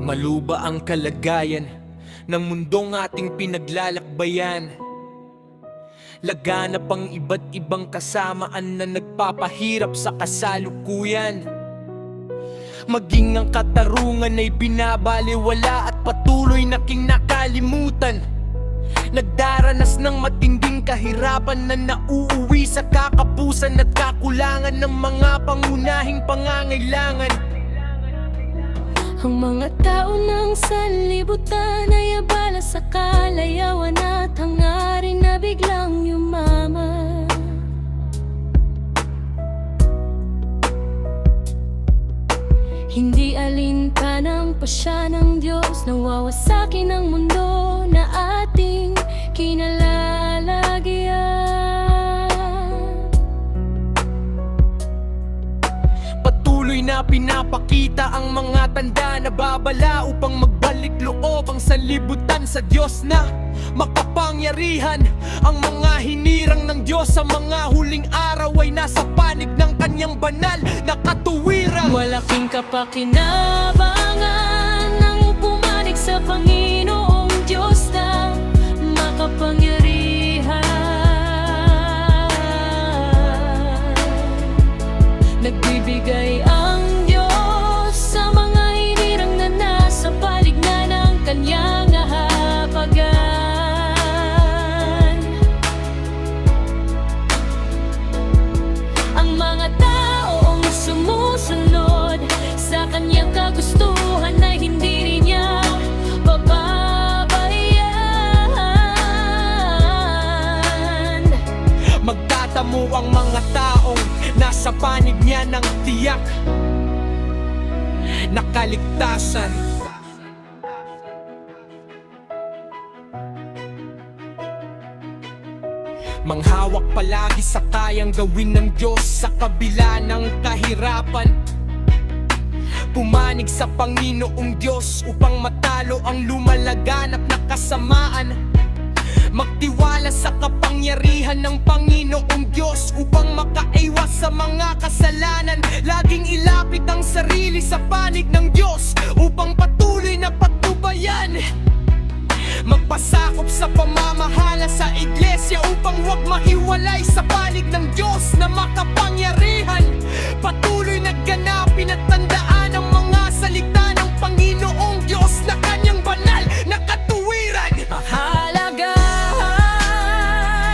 Maluba ang kalagayan ng mundong ating pinaglalakbayan. Laganap ang iba't ibang kasamaan na nagpapahirap sa kasalukuyan. Maging ang katarungan ay binabaliwala at patuloy na kinakalimutan. Nagdaranas ng matinding kahirapan na nauuwi sa kakapusan at kakulangan ng mga pangunahing pangangailangan. Ang mga tao ng sanlibutan ay abala sa kalayawan at hangarin na biglang yumaman. Hindi alinpanang pasya ng Diyos, nawawasakin ang mundo na ating kinalalagyan. Patuloy na pinapakita ang mga tanda na babala upang magbalik loob ang sanlibutan sa Diyos na makapangyarihan. Ang mga hinirang ng Diyos sa mga huling araw ay nasa panig ng kanyang banal na katuwiran. Malaking kapakinabangan ang pumanig sa Panginoong Diyos na makapangyarihan. Nagbibigay ang Diyos sa mga hinirang na nasa palig na ng kanyang hahabagan. Ang mga taong sumusunod sa kanyang kagustuhan ay hindi rin niya pababayaan. Magtatamo ang mga taong nasa panig niya ng tiyak na kaligtasan. Manghawak palagi sa kayang gawin ng Diyos sa kabila ng kahirapan. Pumanig sa Panginoong Diyos upang matalo ang lumalaganap na kasamaan. Magtiwala sa kapangyarihan ng Panginoong Diyos upang makaiwas sa mga kasalanan. Laging ilapit ang sarili sa panig ng Diyos upang patuloy na patnubayan. Magpasakop sa pamamahala sa iglesia upang huwag mahiwalay sa panig ng Diyos na makapangyarihan. Patuloy na ganapin at tandaan ang mga salita ng Panginoong Diyos na kanyang banal na katuwiran. Pahalagahan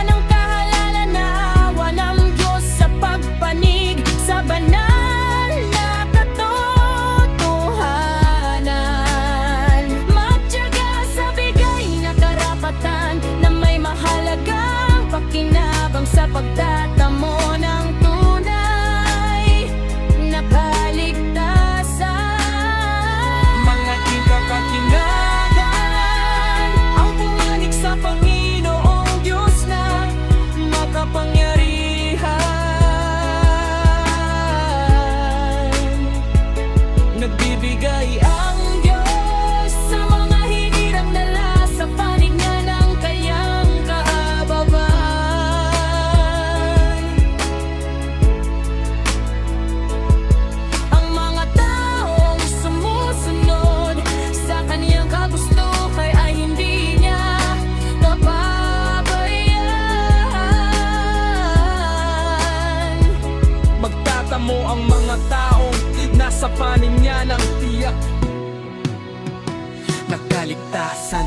ang kahalala na awa ng Diyos sa pagpanig sa banal na katotohanan. Magtiyaga sa bigay na karapatan na may mahalagang pakinabang sa pagtatamo ng tunay na kaligtasan. Mga kinakakinagan Ang pumanig sa Panginoong Diyos na makapangyarihan. nagbibigay Ang Diyos sa mga hinirang nala sa panig niya ng kayang kahababan. Ang mga taong sumusunod sa kaniyang kagustuhan ay hindi niya pababayaan. magtatamo ang mga taong nasa panig niya ng tiyak na kaligtasan.